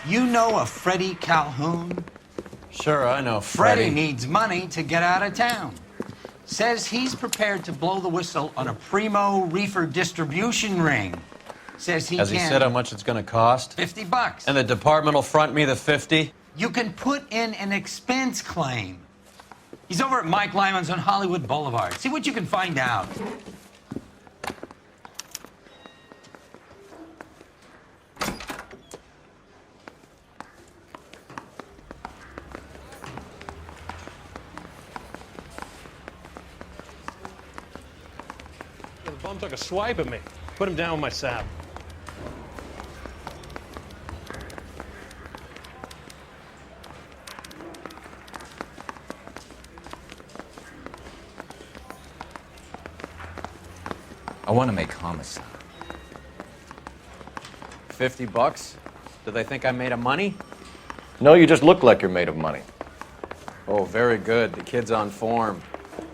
You know a Freddie Calhoun? Sure, I know Freddie needs money to get out of town. Says he's prepared to blow the whistle on a primo Reefer distribution ring. Says he Has he said how much it's going to cost? $50. And the department will front me the 50? You can put in an expense claim. He's over at Mike Lyman's on Hollywood Boulevard. See what you can find out. The bum took a swipe at me. Put him down with my sap. I want to make homicide. $50? Do they think I'm made of money? No, you just look like you're made of money. Oh, very good. The kid's on form.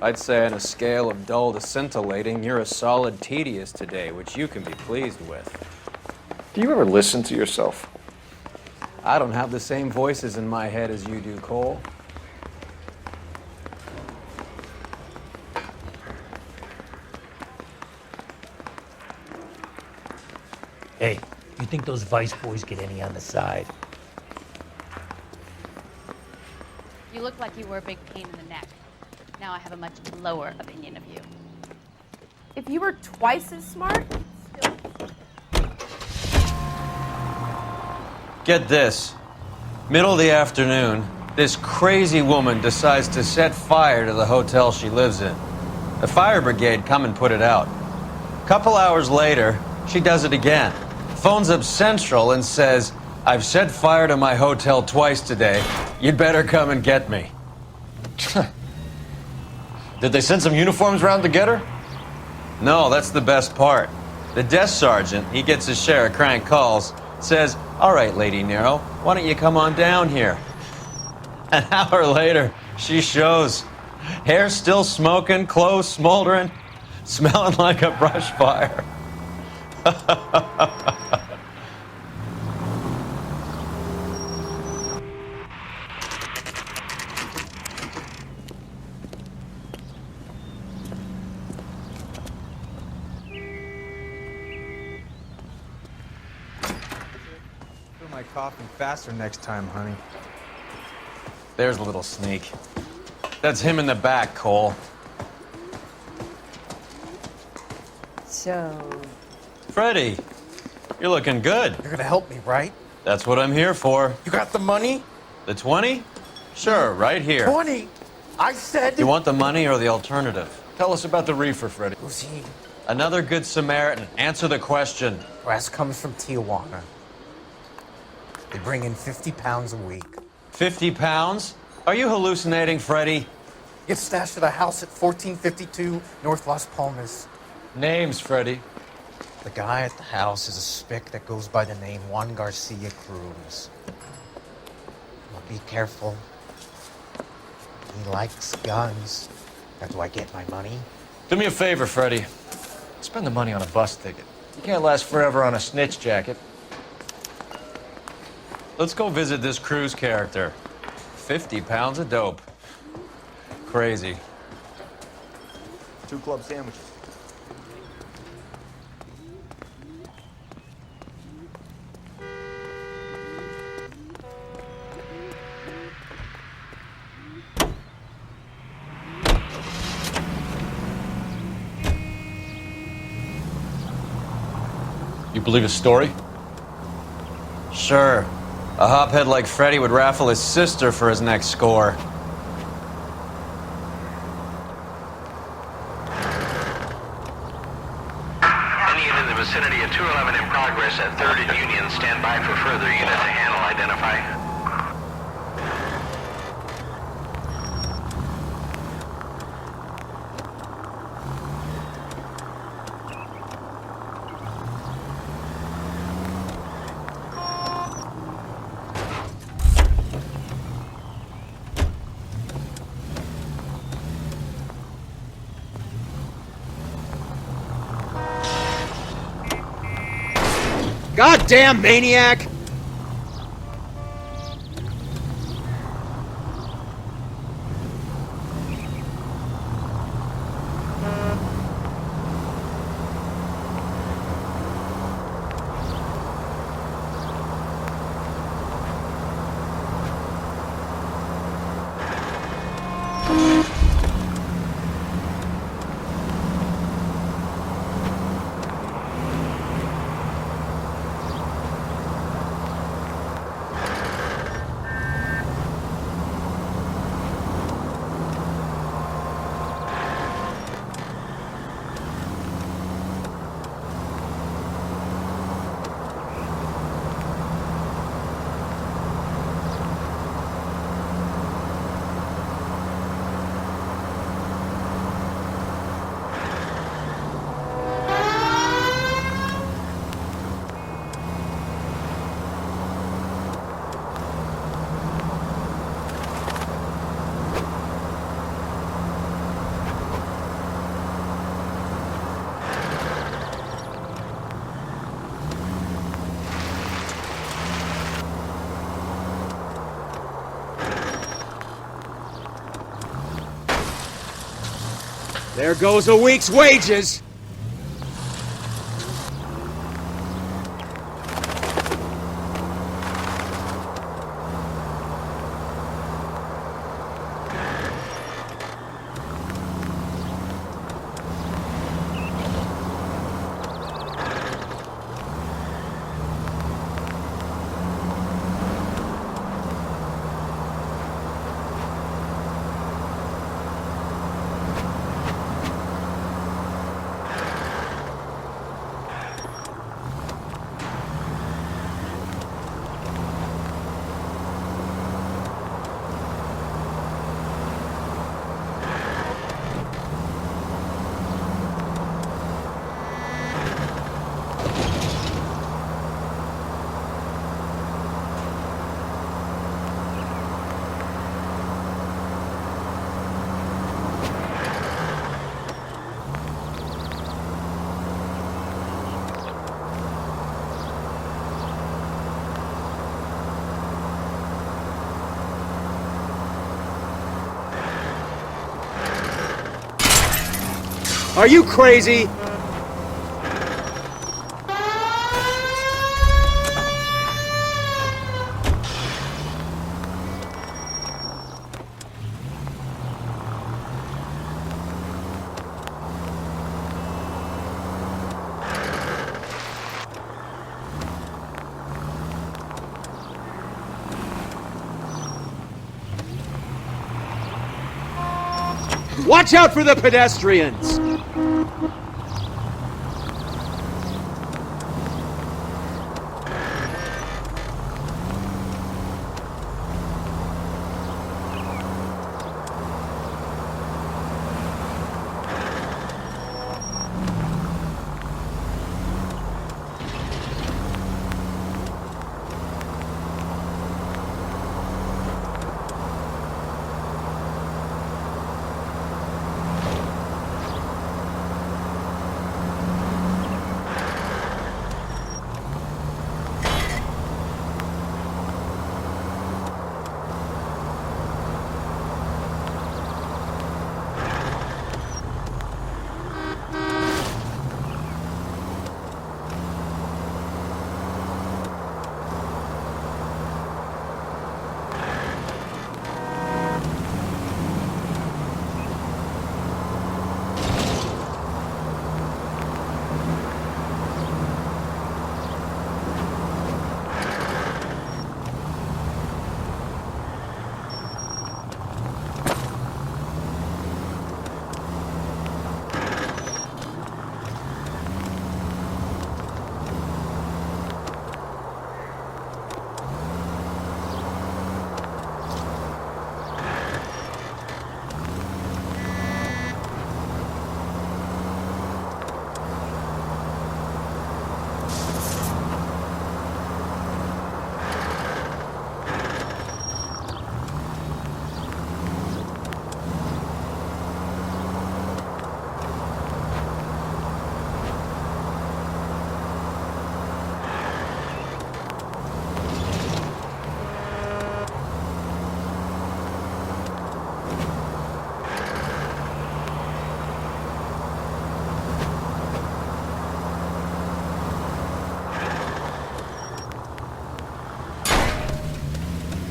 I'd say on a scale of dull to scintillating, you're a solid tedious today, which you can be pleased with. Do you ever listen to yourself? I don't have the same voices in my head as you do, Cole. Hey, you think those Vice boys get any on the side? You look like you were a big pain in the neck. Now I have a much lower opinion of you. If you were twice as smart, still... Get this. Middle of the afternoon, this crazy woman decides to set fire to the hotel she lives in. The fire brigade come and put it out. A couple hours later, she does it again. Phones up Central and says, "I've set fire to my hotel twice today. You'd better come and get me." Did they send some uniforms around to get her? No, that's the best part. The desk sergeant, he gets his share of crank calls, says, "All right, Lady Nero, why don't you come on down here?" An hour later, she shows. Hair still smoking, clothes smoldering, smelling like a brush fire. My coughing faster next time, honey. There's a little sneak. That's him in the back, Cole. So... Freddie, you're looking good. You're gonna help me, right? That's what I'm here for. You got the money? The 20? Sure, right here. 20? I said... You want the money or the alternative? Tell us about the Reefer, Freddie. Who's he? Another good Samaritan. Answer the question. Brass comes from Tijuana. They bring in 50 pounds a week. 50 pounds? Are you hallucinating, Freddie? Gets stashed at a house at 1452 North Las Palmas. Names, Freddie. The guy at the house is a spick that goes by the name Juan Garcia Cruz. Well, be careful. He likes guns. That's why I get my money. Do me a favor, Freddie. Spend the money on a bus ticket. You can't last forever on a snitch jacket. Let's go visit this Cruz character. 50 pounds of dope. Crazy. 2 club sandwiches. You believe his story? Sure. A hophead like Freddie would raffle his sister for his next score. Any unit in the vicinity of 211 in progress at 3rd and Union. Stand by for further unit to handle. Identify. Goddamn maniac! There goes a week's wages! Are you crazy? Watch out for the pedestrians!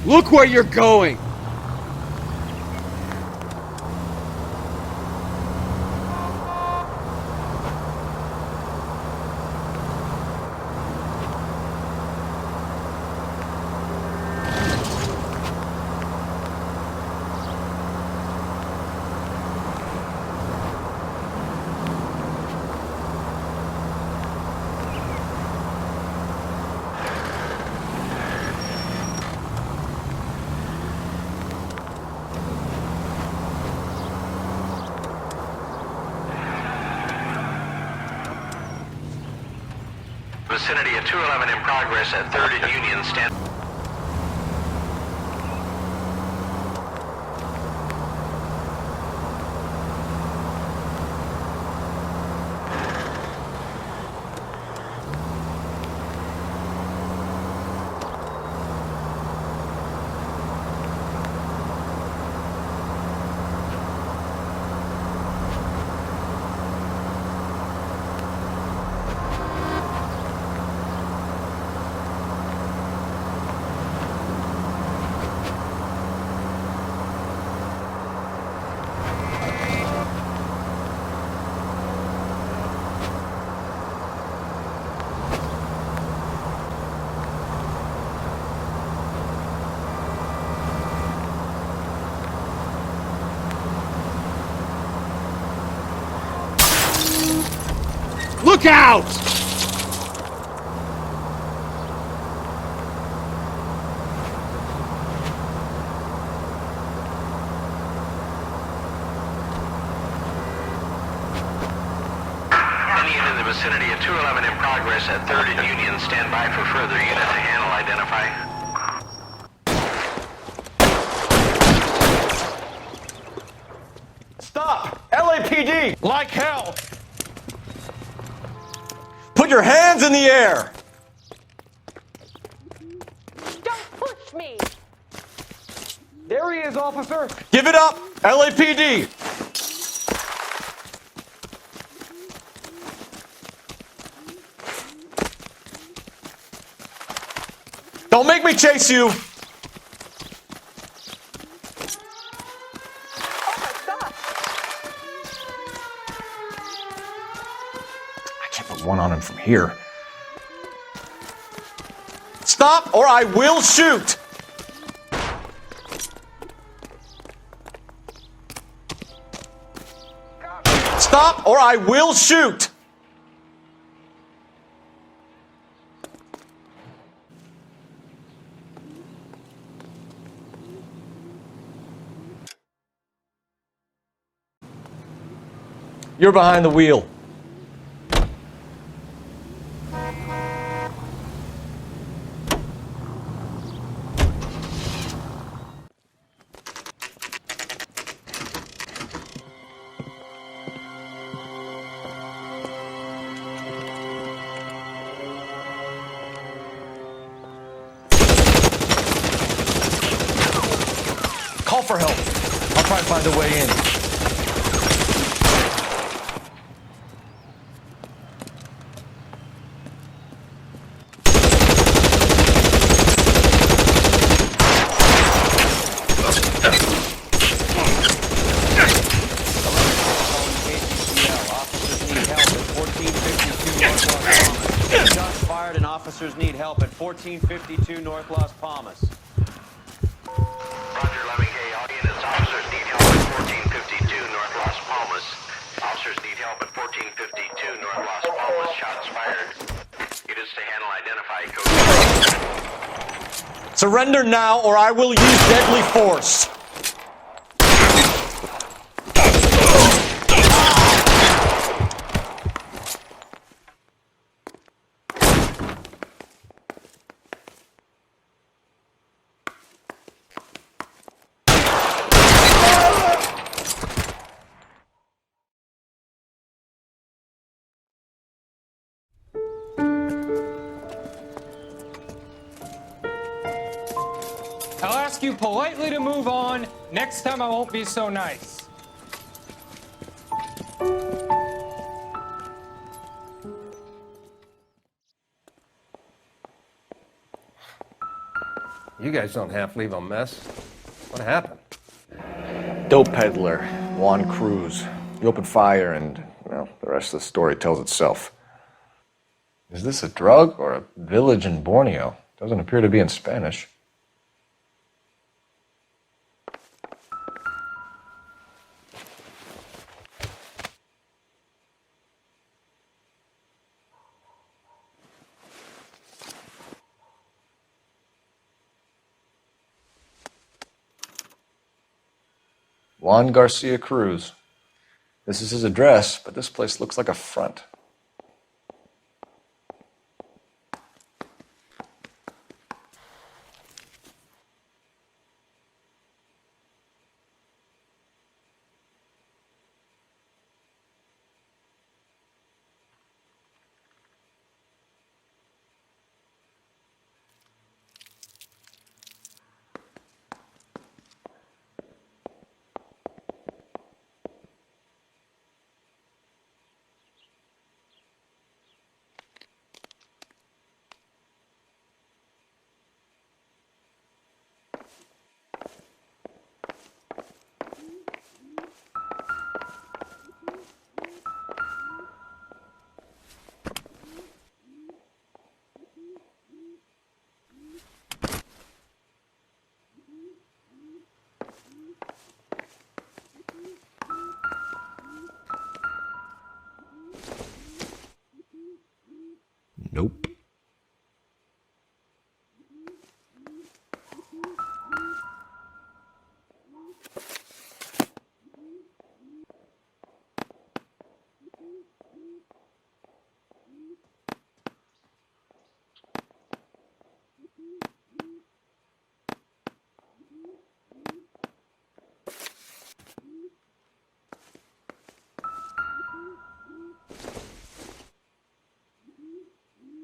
Look where you're going! Vicinity of 211 in progress at 3rd and Union. Stand. Look out! Any unit in the vicinity of 211 in progress at 3rd and Union. Stand by for further unit to handle, identify. Stop! LAPD! Like hell! Put your hands in the air! Don't push me! There he is, officer! Give it up! LAPD! Don't make me chase you! Oh my gosh! I can't put one on him from here. Stop or I will shoot! Stop or I will shoot! You're behind the wheel. Call for help. I'll try to find a way in. Shots fired and officers need help at 1452 North Las Palmas. Roger, 11K. All units, officers need help at 1452 North Las Palmas. Officers need help at 1452 North Las Palmas. Shots fired. Units to handle, identify, code. Surrender now or I will use deadly force. I'll ask you politely to move on. Next time I won't be so nice. You guys don't half leave a mess. What happened? Dope peddler, Juan Cruz. He opened fire and, well, the rest of the story tells itself. Is this a drug or a village in Borneo? Doesn't appear to be in Spanish. Juan Garcia Cruz. This is his address, but this place looks like a front.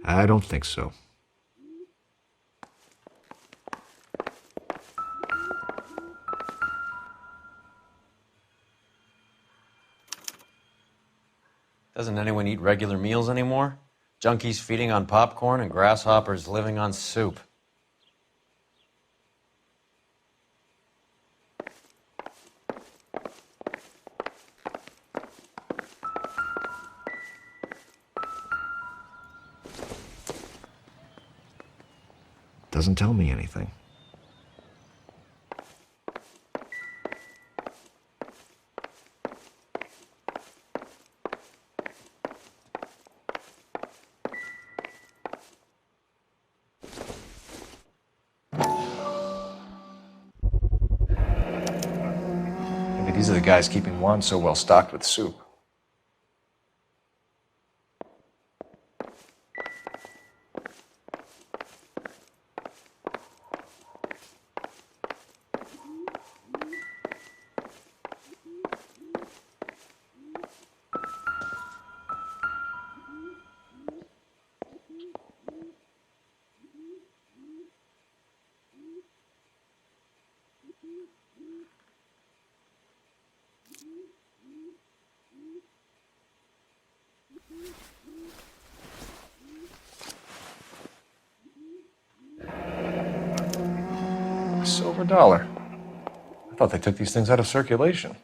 I don't think so. Doesn't anyone eat regular meals anymore? Junkies feeding on popcorn and grasshoppers living on soup. Doesn't tell me anything. Maybe these are the guys keeping Juan so well stocked with soup. Silver dollar. I thought they took these things out of circulation.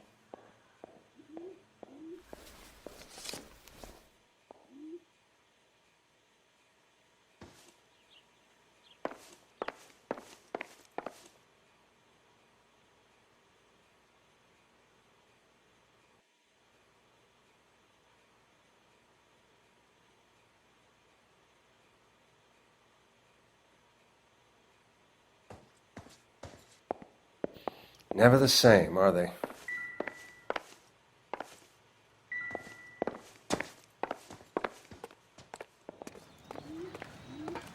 Never the same, are they?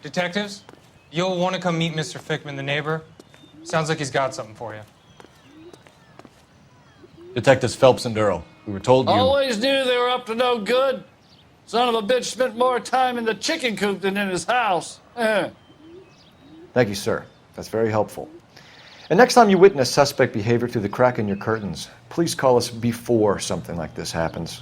Detectives, you'll want to come meet Mr. Fickman, the neighbor. Sounds like he's got something for you. Detectives Phelps and Earl. We were told you... Always knew they were up to no good. Son of a bitch spent more time in the chicken coop than in his house. Thank you, sir. That's very helpful. And next time you witness suspect behavior through the crack in your curtains, please call us before something like this happens.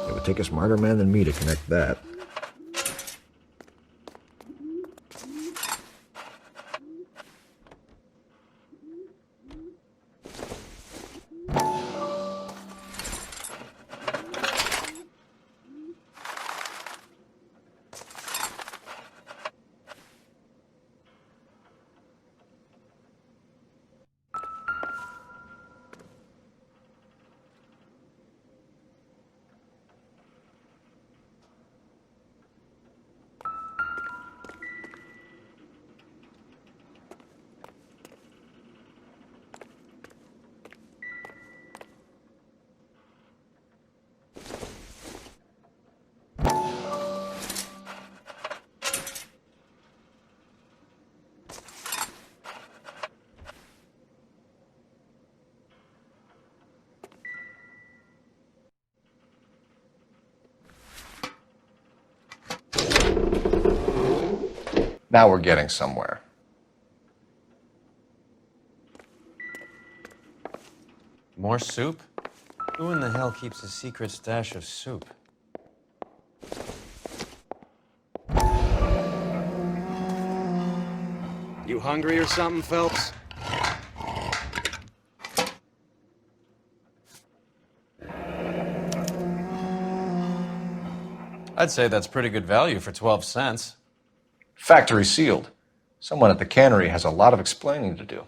It would take a smarter man than me to connect that. Now we're getting somewhere. More soup? Who in the hell keeps a secret stash of soup? You hungry or something, Phelps? I'd say that's pretty good value for 12 cents. Factory sealed. Someone at the cannery has a lot of explaining to do.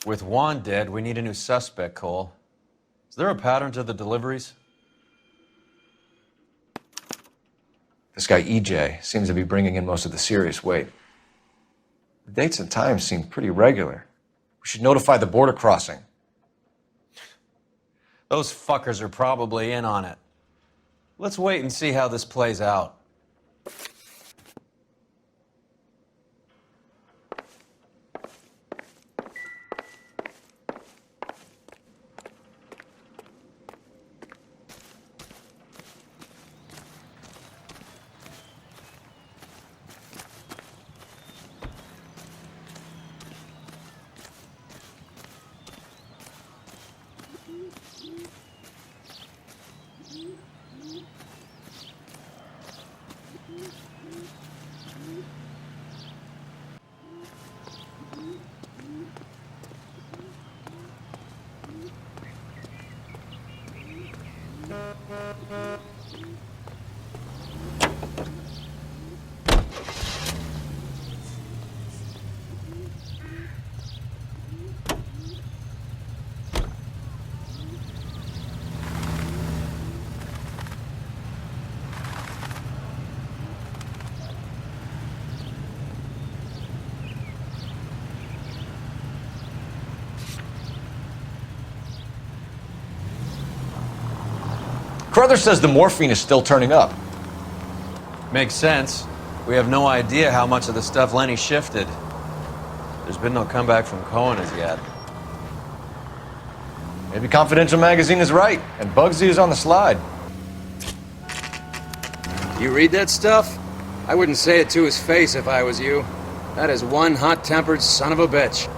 With Juan dead, we need a new suspect, Cole. Is there a pattern to the deliveries? This guy EJ seems to be bringing in most of the serious weight. The dates and times seem pretty regular. We should notify the border crossing. Those fuckers are probably in on it. Let's wait and see how this plays out. Carruthers says the morphine is still turning up. Makes sense. We have no idea how much of the stuff Lenny shifted. There's been no comeback from Cohen as yet. Maybe Confidential Magazine is right, and Bugsy is on the slide. You read that stuff? I wouldn't say it to his face if I was you. That is one hot-tempered son of a bitch.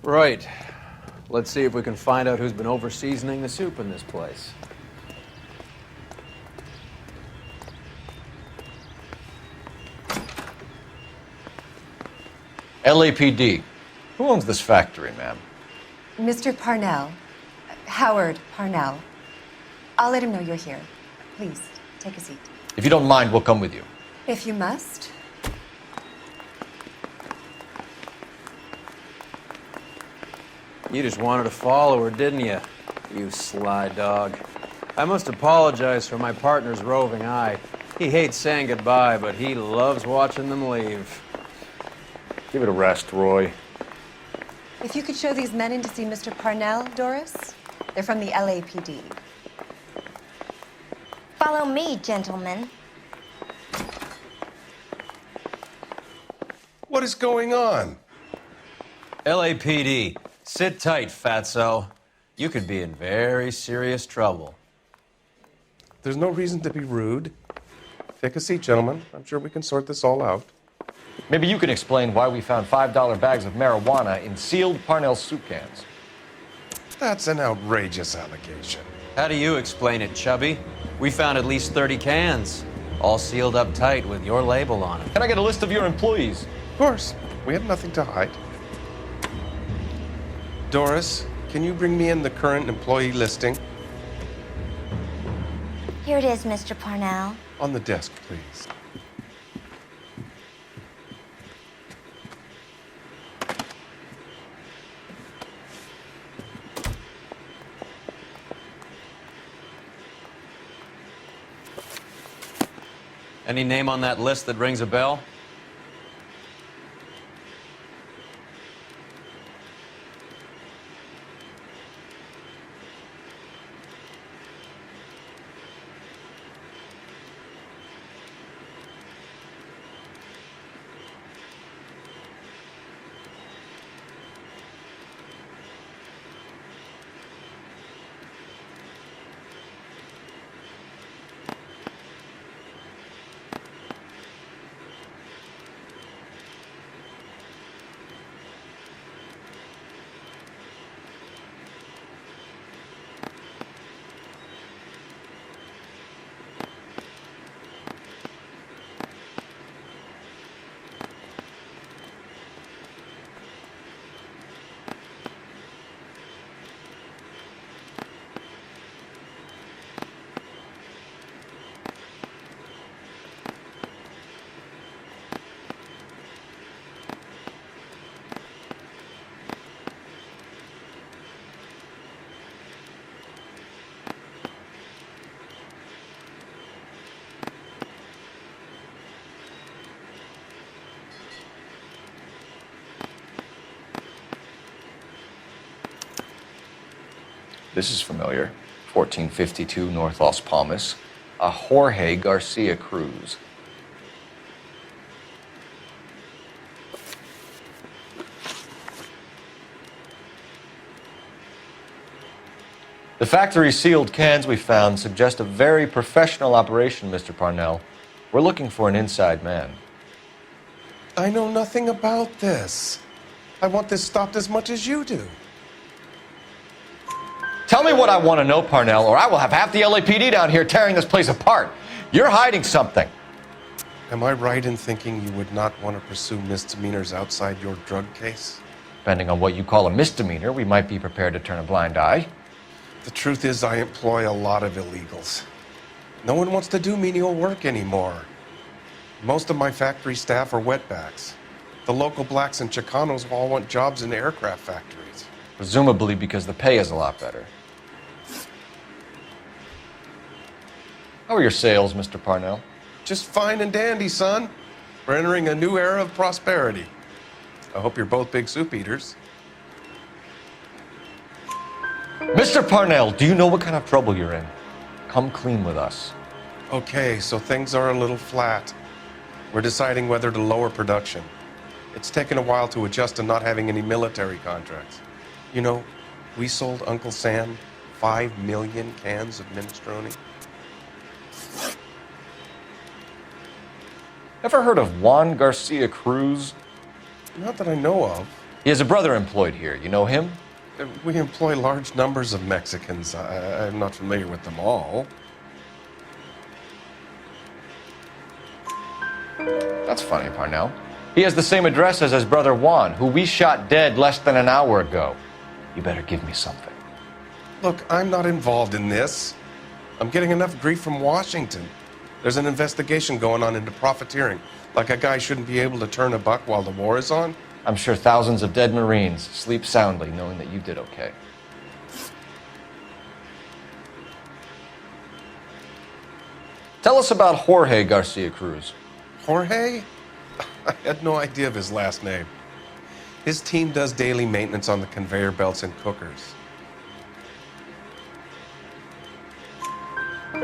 Right. Let's see if we can find out who's been over-seasoning the soup in this place. LAPD. Who owns this factory, ma'am? Mr. Parnell. Howard Parnell. I'll let him know you're here. Please, take a seat. If you don't mind, we'll come with you. If you must. You just wanted to follow her, didn't you? You sly dog. I must apologize for my partner's roving eye. He hates saying goodbye, but he loves watching them leave. Give it a rest, Roy. If you could show these men in to see Mr. Parnell, Doris. They're from the LAPD. Follow me, gentlemen. What is going on? LAPD, sit tight, fatso. You could be in very serious trouble. There's no reason to be rude. Take a seat, gentlemen. I'm sure we can sort this all out. Maybe you can explain why we found $5 bags of marijuana in sealed Parnell soup cans. That's an outrageous allegation. How do you explain it, Chubby? We found at least 30 cans, all sealed up tight with your label on it. Can I get a list of your employees? Of course. We have nothing to hide. Doris, can you bring me in the current employee listing? Here it is, Mr. Parnell. On the desk, please. Any name on that list that rings a bell? This is familiar. 1452 North Las Palmas. A Jorge Garcia Cruz. The factory sealed cans we found suggest a very professional operation, Mr. Parnell. We're looking for an inside man. I know nothing about this. I want this stopped as much as you do. Tell me what I want to know, Parnell, or I will have half the LAPD down here tearing this place apart. You're hiding something. Am I right in thinking you would not want to pursue misdemeanors outside your drug case? Depending on what you call a misdemeanor, we might be prepared to turn a blind eye. The truth is, I employ a lot of illegals. No one wants to do menial work anymore. Most of my factory staff are wetbacks. The local blacks and Chicanos all want jobs in aircraft factories. Presumably because the pay is a lot better. How are your sales, Mr. Parnell? Just fine and dandy, son. We're entering a new era of prosperity. I hope you're both big soup eaters. Mr. Parnell, do you know what kind of trouble you're in? Come clean with us. Okay, so things are a little flat. We're deciding whether to lower production. It's taken a while to adjust to not having any military contracts. You know, we sold Uncle Sam 5 million cans of minestrone. Ever heard of Juan Garcia Cruz? Not that I know of. He has a brother employed here. You know him? We employ large numbers of Mexicans. I'm not familiar with them all. That's funny, Parnell. He has the same address as his brother Juan, who we shot dead less than an hour ago. You better give me something. Look, I'm not involved in this. I'm getting enough grief from Washington. There's an investigation going on into profiteering. Like a guy shouldn't be able to turn a buck while the war is on. I'm sure thousands of dead Marines sleep soundly knowing that you did okay. Tell us about Jorge Garcia Cruz. Jorge? I had no idea of his last name. His team does daily maintenance on the conveyor belts and cookers.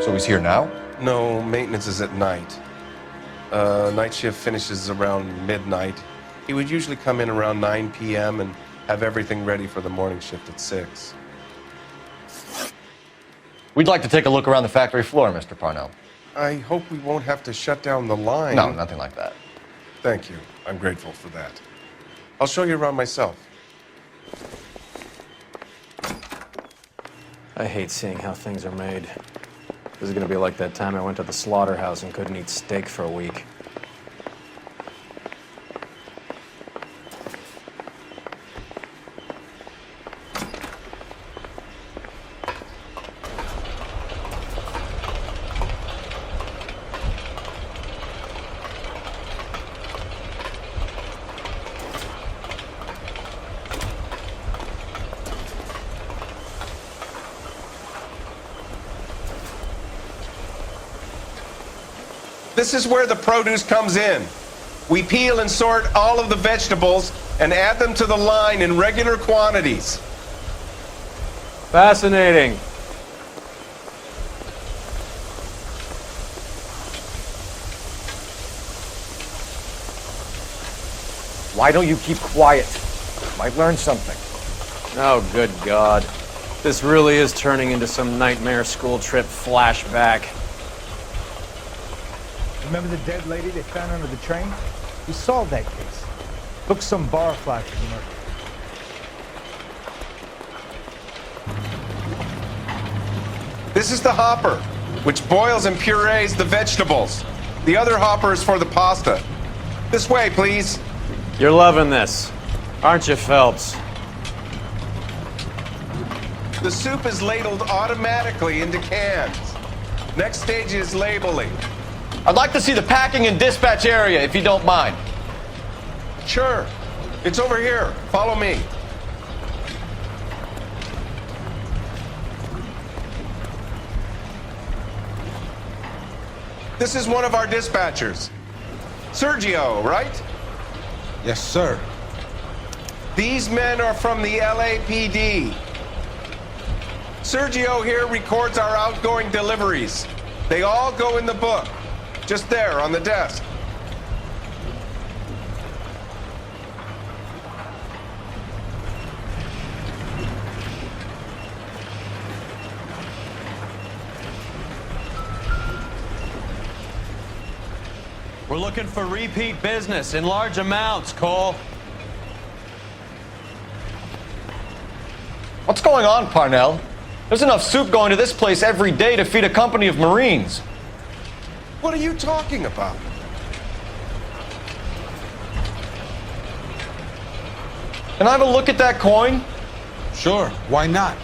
So he's here now? No, maintenance is at night. Night shift finishes around midnight. He would usually come in around 9 p.m. and have everything ready for the morning shift at 6. We'd like to take a look around the factory floor, Mr. Parnell. I hope we won't have to shut down the line. No, nothing like that. Thank you. I'm grateful for that. I'll show you around myself. I hate seeing how things are made. This is gonna be like that time I went to the slaughterhouse and couldn't eat steak for a week. This is where the produce comes in. We peel and sort all of the vegetables and add them to the line in regular quantities. Fascinating. Why don't you keep quiet? Might learn something. Oh, good God. This really is turning into some nightmare school trip flashback. Remember the dead lady they found under the train? We solved that case. Took some bar flash from her. This is the hopper, which boils and purees the vegetables. The other hopper is for the pasta. This way, please. You're loving this, aren't you, Phelps? The soup is ladled automatically into cans. Next stage is labeling. I'd like to see the packing and dispatch area, if you don't mind. Sure. It's over here. Follow me. This is one of our dispatchers. Sergio, right? Yes, sir. These men are from the LAPD. Sergio here records our outgoing deliveries. They all go in the book. Just there on the desk. We're looking for repeat business in large amounts, Cole. What's going on, Parnell? There's enough soup going to this place every day to feed a company of Marines. What are you talking about? Can I have a look at that coin? Sure, why not?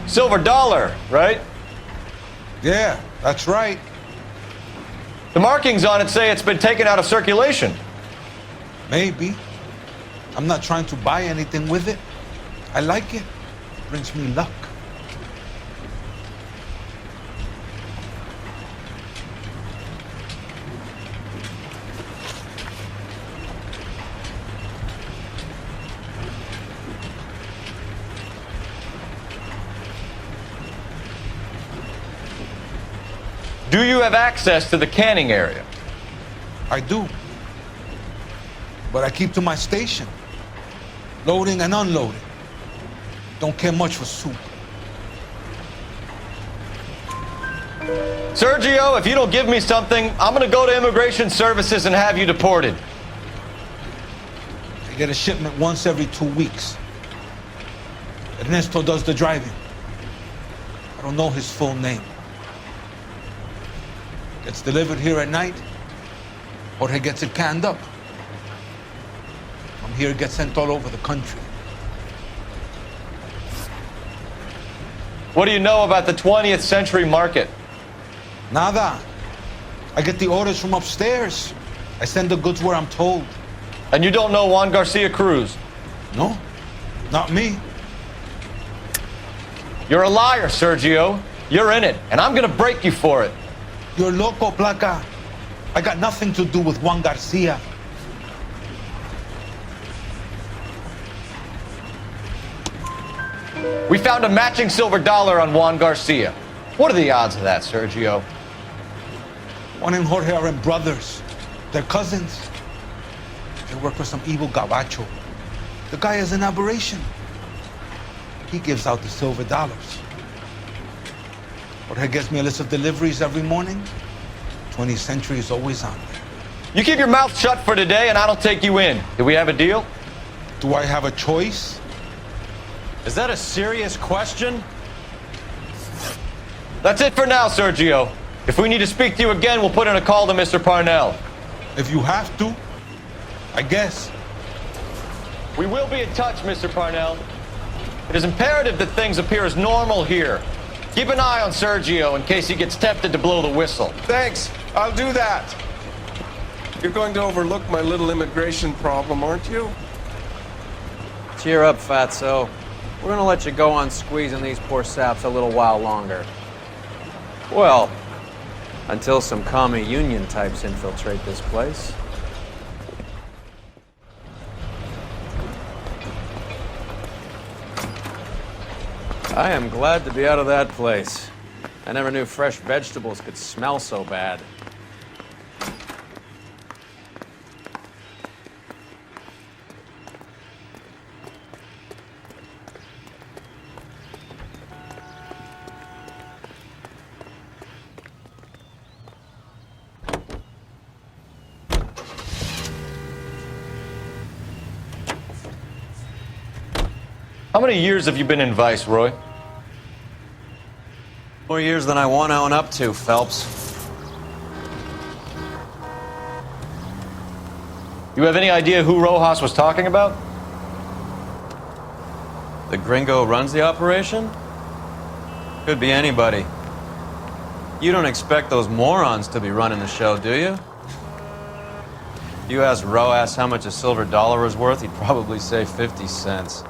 Silver dollar, right? Yeah, that's right. The markings on it say it's been taken out of circulation. Maybe. I'm not trying to buy anything with it. I like it. It brings me luck. Do you have access to the canning area? I do. But I keep to my station. Loading and unloading. Don't care much for soup. Sergio, if you don't give me something, I'm gonna go to Immigration Services and have you deported. I get a shipment once every 2 weeks. Ernesto does the driving. I don't know his full name. Gets delivered here at night, Jorge gets it canned up. From here, it gets sent all over the country. What do you know about the 20th century market? Nada. I get the orders from upstairs. I send the goods where I'm told. And you don't know Juan Garcia Cruz? No, not me. You're a liar, Sergio. You're in it, and I'm gonna break you for it. You're loco, Placa. I got nothing to do with Juan Garcia. We found a matching silver dollar on Juan Garcia. What are the odds of that, Sergio? Juan and Jorge are brothers. They're cousins. They work for some evil gabacho. The guy is an aberration. He gives out the silver dollars. Jorge gets me a list of deliveries every morning. 20th Century is always on there. You keep your mouth shut for today and I don't take you in. Do we have a deal? Do I have a choice? Is that a serious question? That's it for now, Sergio. If we need to speak to you again, we'll put in a call to Mr. Parnell. If you have to, I guess. We will be in touch, Mr. Parnell. It is imperative that things appear as normal here. Keep an eye on Sergio in case he gets tempted to blow the whistle. Thanks. I'll do that. You're going to overlook my little immigration problem, aren't you? Cheer up, fatso. We're gonna let you go on squeezing these poor saps a little while longer. Well, until some commie union types infiltrate this place. I am glad to be out of that place. I never knew fresh vegetables could smell so bad. How many years have you been in Vice, Roy? More years than I want to own up to, Phelps. You have any idea who Rojas was talking about? The gringo runs the operation? Could be anybody. You don't expect those morons to be running the show, do you? If you asked Rojas how much a silver dollar was worth, he'd probably say 50 cents.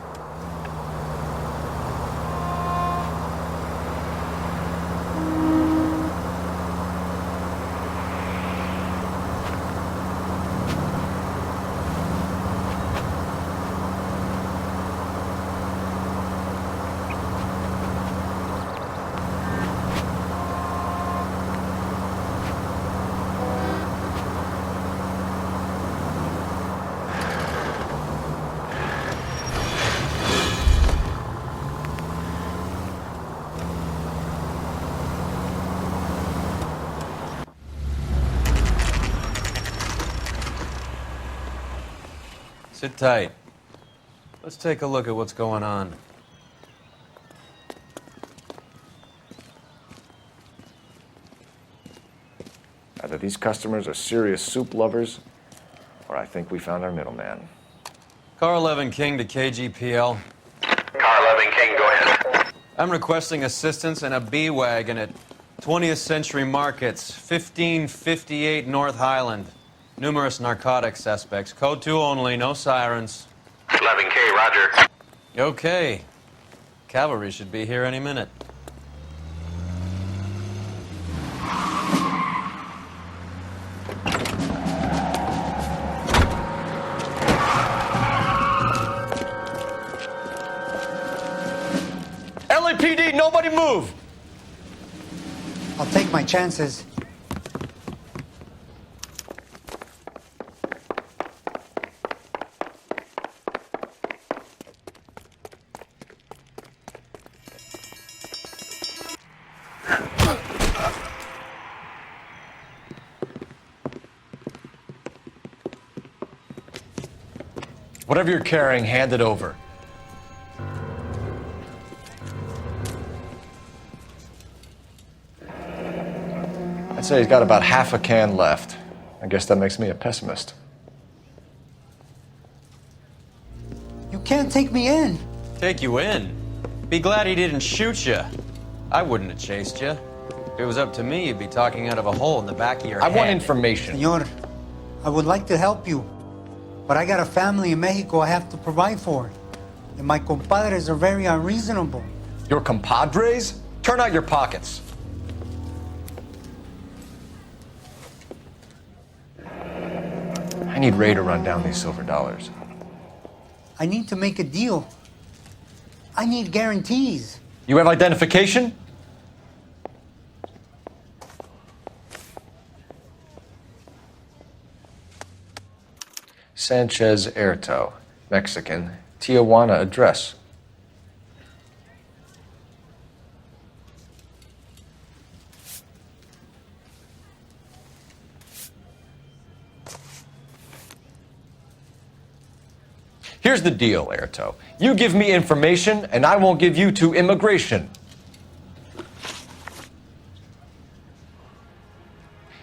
Sit tight. Let's take a look at what's going on. Either these customers are serious soup lovers, or I think we found our middleman. Car 11 King to KGPL. Car 11 King, go ahead. I'm requesting assistance in a B-Wagon at 20th Century Markets, 1558 North Highland. Numerous narcotic suspects. Code 2 only, no sirens. 11K, roger. Okay. Cavalry should be here any minute. LAPD, nobody move! I'll take my chances. Whatever you're carrying, hand it over. I'd say he's got about half a can left. I guess that makes me a pessimist. You can't take me in. Take you in? Be glad he didn't shoot you. I wouldn't have chased you. If it was up to me, you'd be talking out of a hole in the back of your head. I want information. Senor, I would like to help you, but I got a family in Mexico I have to provide for. And my compadres are very unreasonable. Your compadres? Turn out your pockets. I need Ray to run down these silver dollars. I need to make a deal. I need guarantees. You have identification? Sanchez Erto, Mexican, Tijuana address. Here's the deal, Erto. You give me information, and I won't give you to immigration.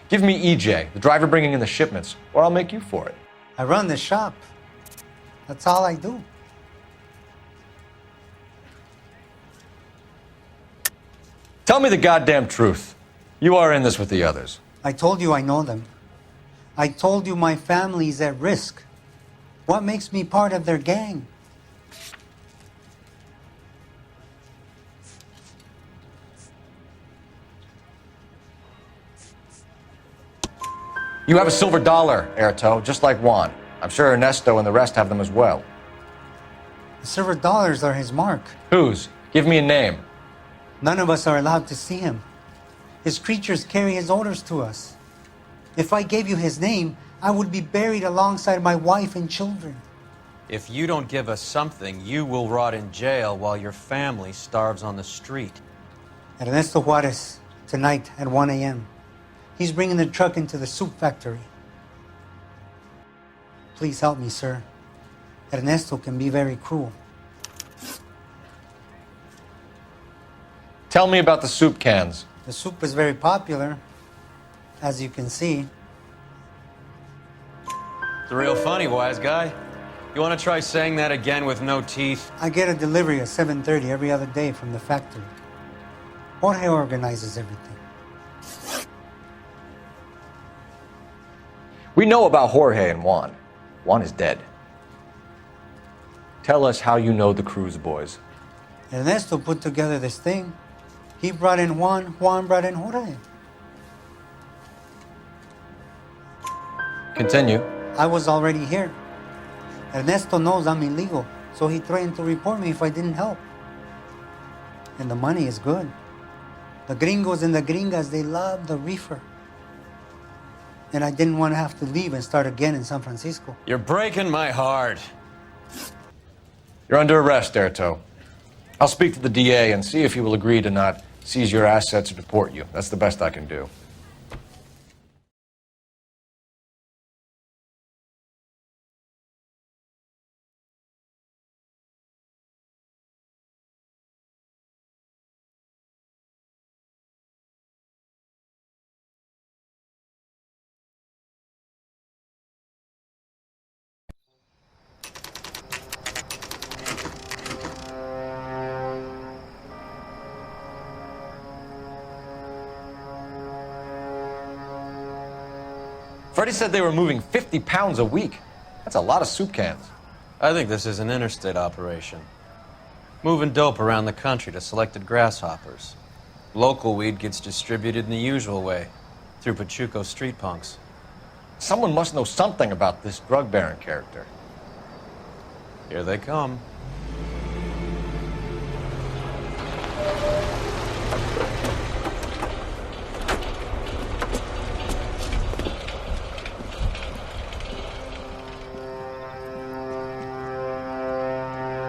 Give me EJ, the driver bringing in the shipments, or I'll make you for it. I run the shop. That's all I do. Tell me the goddamn truth. You are in this with the others. I told you I know them. I told you my family's at risk. What makes me part of their gang? You have a silver dollar, Erto, just like Juan. I'm sure Ernesto and the rest have them as well. The silver dollars are his mark. Whose? Give me a name. None of us are allowed to see him. His creatures carry his orders to us. If I gave you his name, I would be buried alongside my wife and children. If you don't give us something, you will rot in jail while your family starves on the street. Ernesto Juarez, tonight at 1 a.m. He's bringing the truck into the soup factory. Please help me, sir. Ernesto can be very cruel. Tell me about the soup cans. The soup is very popular, as you can see. It's real funny, wise guy. You want to try saying that again with no teeth? I get a delivery at 7:30 every other day from the factory. Jorge organizes everything. We know about Jorge and Juan. Juan is dead. Tell us how you know the Cruz boys. Ernesto put together this thing. He brought in Juan, Juan brought in Jorge. Continue. I was already here. Ernesto knows I'm illegal, so he threatened to report me if I didn't help. And the money is good. The gringos and the gringas, they love the reefer. And I didn't want to have to leave and start again in San Francisco. You're breaking my heart. You're under arrest, Erto. I'll speak to the DA and see if he will agree to not seize your assets or deport you. That's the best I can do. Freddie said they were moving 50 pounds a week. That's a lot of soup cans. I think this is an interstate operation. Moving dope around the country to selected grasshoppers. Local weed gets distributed in the usual way, through Pachuco street punks. Someone must know something about this drug baron character. Here they come.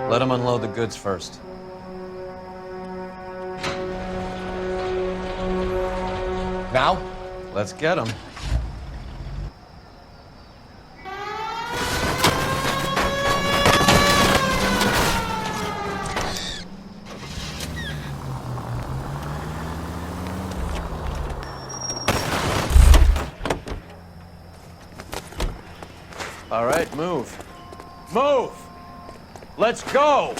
Let them unload the goods first. Now? Let's get them. All right, move. Move! Let's go!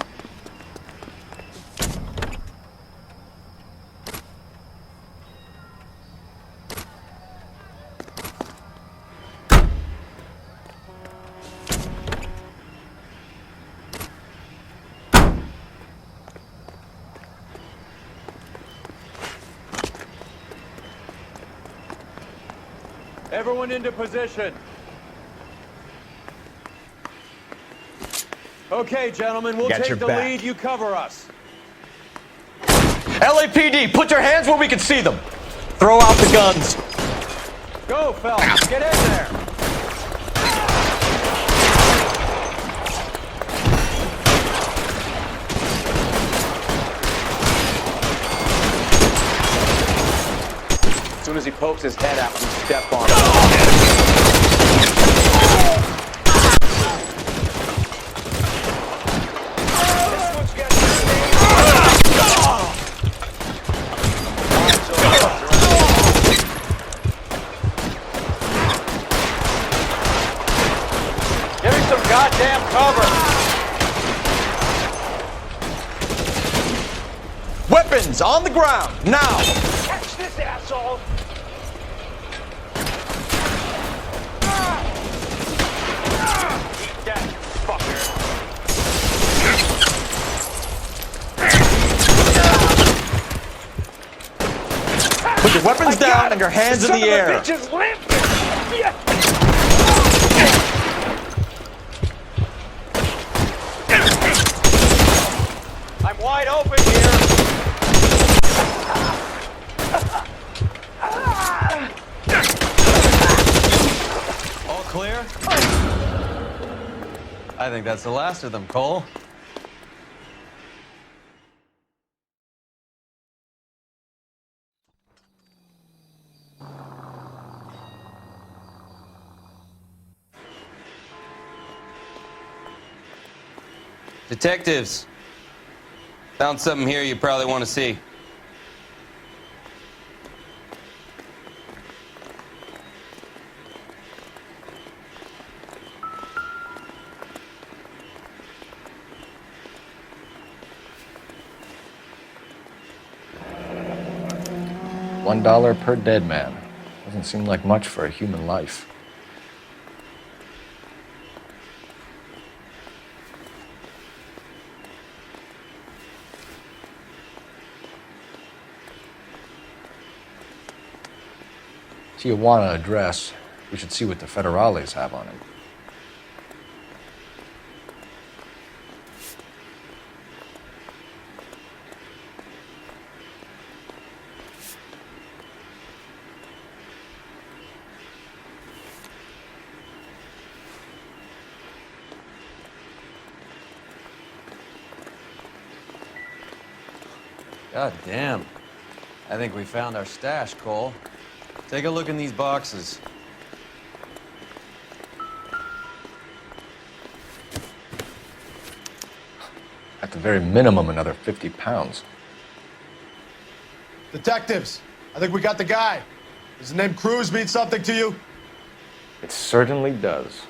Everyone into position. Okay, gentlemen, we'll take the lead. You cover us. LAPD, put your hands where we can see them. Throw out the guns. Go, fellas. Get in there. As soon as he pokes his head out, we step on him. Give me some goddamn cover. Weapons on the ground, now! Catch this asshole! Eat that, fucker. Put your weapons down and your hands in the air. Son of a bitch is limp! Yeah. I'm wide open here. All clear? I think that's the last of them, Cole. Detectives, found something here you probably want to see. $1 per dead man. Doesn't seem like much for a human life. Tijuana address. We should see what the federales have on him. God damn. I think we found our stash, Cole. Take a look in these boxes. At the very minimum, another 50 pounds. Detectives, I think we got the guy. Does the name Cruz mean something to you? It certainly does.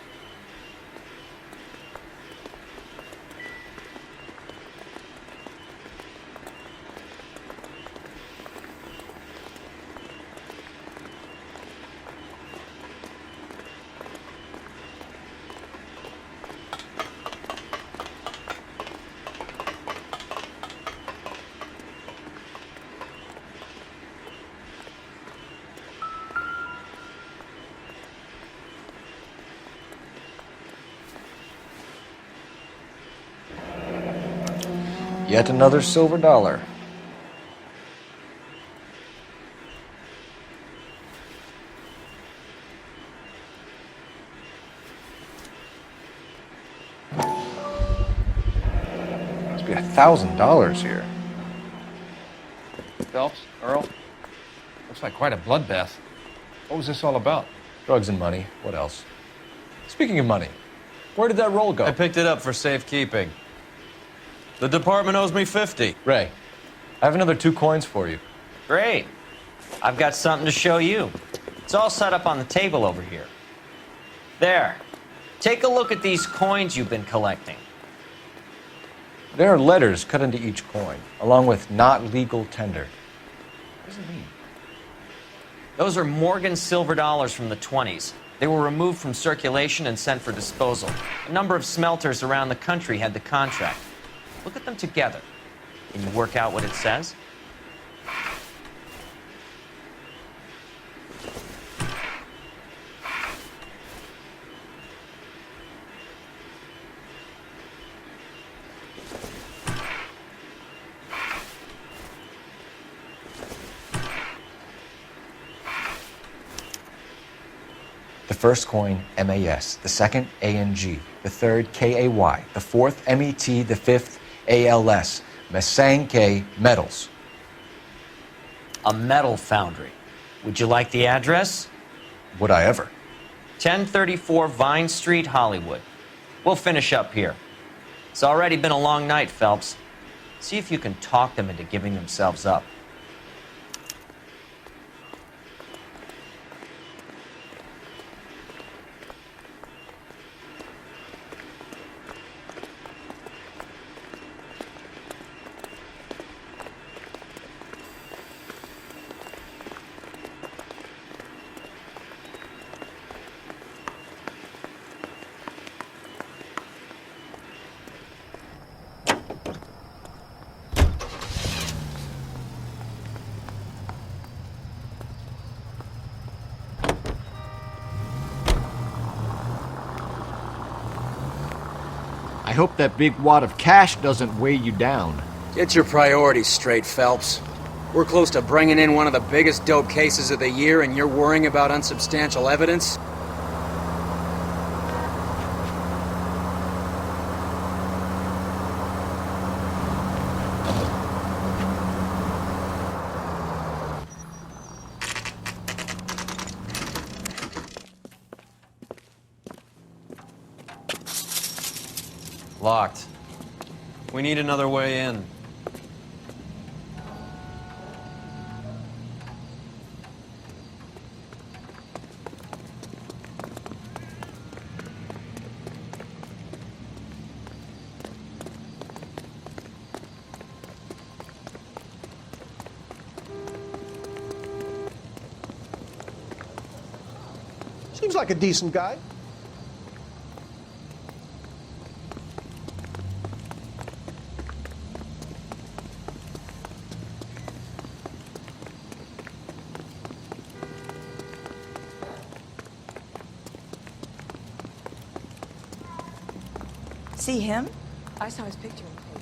Yet another silver dollar. Must be $1,000 here. Phelps, Earl, looks like quite a bloodbath. What was this all about? Drugs and money. What else? Speaking of money, where did that roll go? I picked it up for safekeeping. The department owes me 50. Ray, I have another 2 coins for you. Great. I've got something to show you. It's all set up on the table over here. There. Take a look at these coins you've been collecting. There are letters cut into each coin, along with not legal tender. What does it mean? Those are Morgan silver dollars from the 20s. They were removed from circulation and sent for disposal. A number of smelters around the country had the contract. Look at them together. Can you work out what it says? The first coin, MAS. The second, ANG. The third, KAY. The fourth, MET. The fifth, ALS. Masanke Metals. A metal foundry. Would you like the address? Would I ever? 1034 Vine Street, Hollywood. We'll finish up here. It's already been a long night, Phelps. See if you can talk them into giving themselves up. I hope that big wad of cash doesn't weigh you down. Get your priorities straight, Phelps. We're close to bringing in one of the biggest dope cases of the year, and you're worrying about unsubstantial evidence? Locked. We need another way in. Seems like a decent guy. See him? I saw his picture in the paper.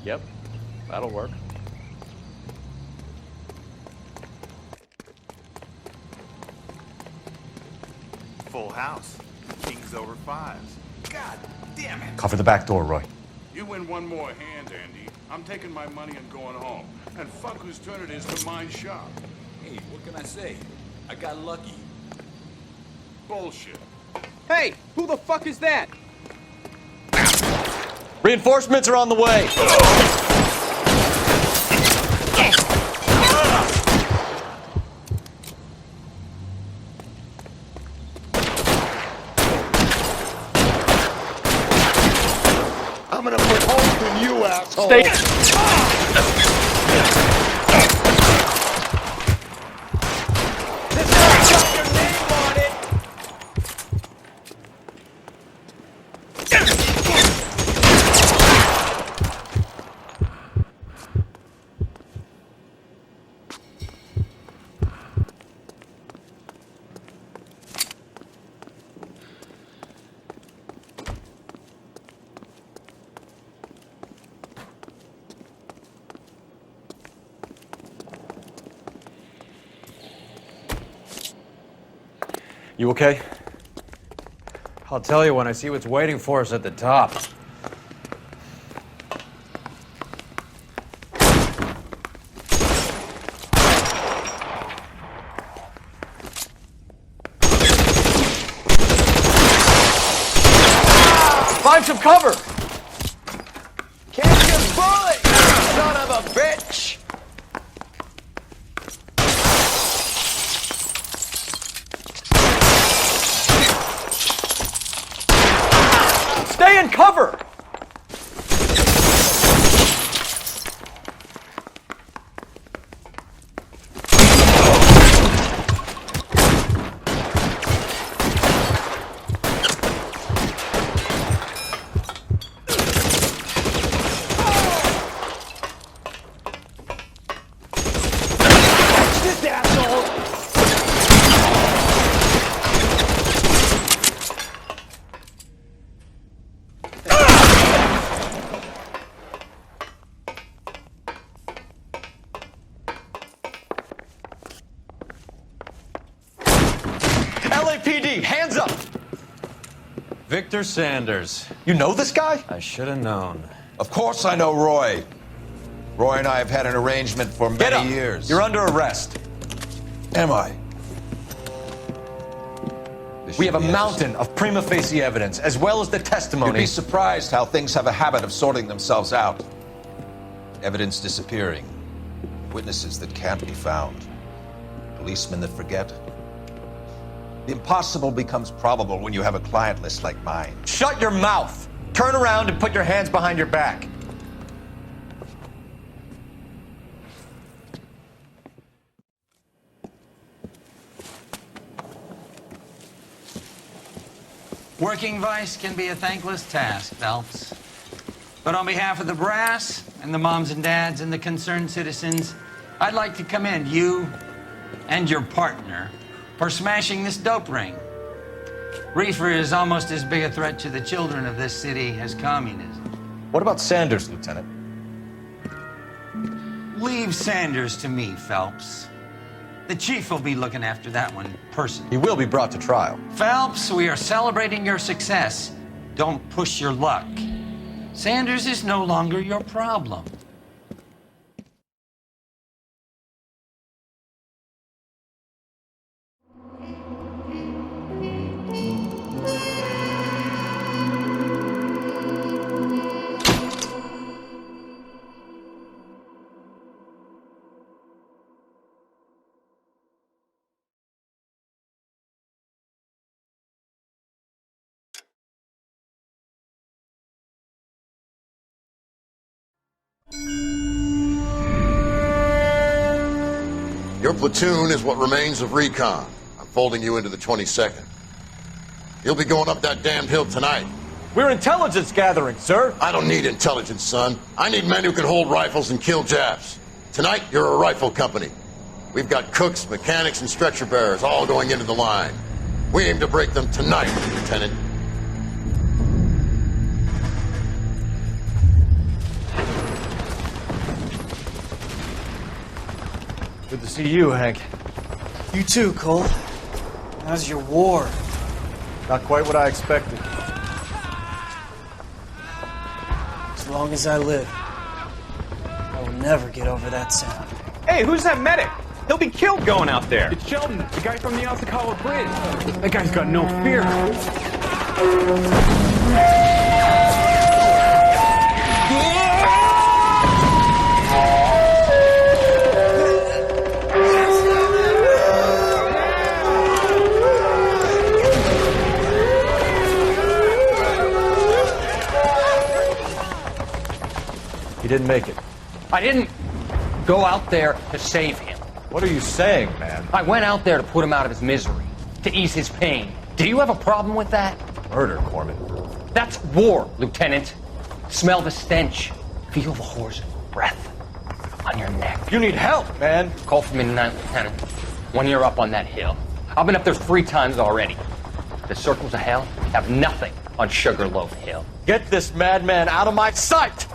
Yep, that'll work. Full house. Kings over fives. God damn it. Cover the back door, Roy. You win one more hand, Andy. I'm taking my money and going home. And fuck whose turn it is to mind shop. Hey, what can I say? I got lucky. Bullshit. Hey, who the fuck is that? Reinforcements are on the way. I'm gonna put holes in you, asshole. You okay? I'll tell you when I see what's waiting for us at the top. Find some cover! Catch your bullet, you son of a bitch! Stay in cover! LAPD, hands up! Victor Sanders. You know this guy? I should have known. Of course I know Roy. Roy and I have had an arrangement for Get up. many years. You're under arrest. Am I? We have a mountain of prima facie evidence, as well as the You'd testimony. be surprised how things have a habit of sorting themselves out. Evidence disappearing. Witnesses that can't be found. Policemen that forget. The impossible becomes probable when you have a client list like mine. Shut your mouth! Turn around and put your hands behind your back. Working vice can be a thankless task, Phelps. But on behalf of the brass and the moms and dads and the concerned citizens, I'd like to commend you and your partner for smashing this dope ring. Reefer is almost as big a threat to the children of this city as communism. What about Sanders, Lieutenant? Leave Sanders to me, Phelps. The chief will be looking after that one personally. He will be brought to trial. Phelps, we are celebrating your success. Don't push your luck. Sanders is no longer your problem. Your platoon is what remains of recon. I'm folding you into the 22nd. You'll be going up that damned hill tonight. We're intelligence gathering, sir. I don't need intelligence, son. I need men who can hold rifles and kill Japs. Tonight, you're a rifle company. We've got cooks, mechanics, and stretcher bearers all going into the line. We aim to break them tonight, Lieutenant. Good to see you, Hank. You too, Cole. How's your war? Not quite what I expected. As long as I live, I will never get over that sound. Hey, who's that medic? He'll be killed going out there. It's Sheldon, the guy from the Alcala Bridge. That guy's got no fear. He didn't make it. I didn't go out there to save him. What are you saying, man? I went out there to put him out of his misery, to ease his pain. Do you have a problem with that? Murder, Corman. That's war, Lieutenant. Smell the stench. Feel the whore's breath on your neck. You need help, man. Call for me tonight, Lieutenant. When you're up on that hill. I've been up there 3 times already. The circles of hell have nothing on Sugarloaf Hill. Get this madman out of my sight!